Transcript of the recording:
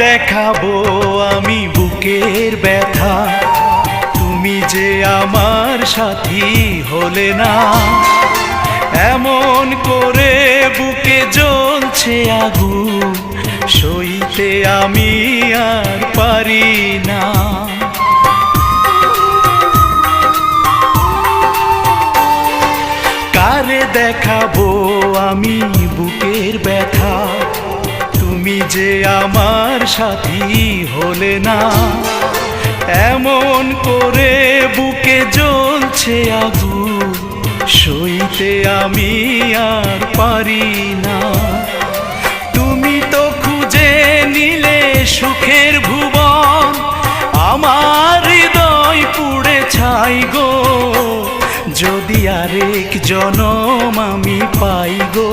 দেখাবো আমি বুকের ব্যথা, তুমি যে আমার সাথী হলে না। এমন করে বুকে জ্বলছে আগুন, সইতে আমি আর পারি না। কারে দেখাবো আমি বুকের ব্যথা, তুমি যে আমার সাথী হলে না। এমন করে বুকে জ্বলছে আগুন, সইতে আমি আর পারি না। তুমি তো খুঁজে নিলে সুখের ভুবন, আমার হৃদয় পুড়ে ছাই গো। যদি আরেক জনম আমি পাই গো।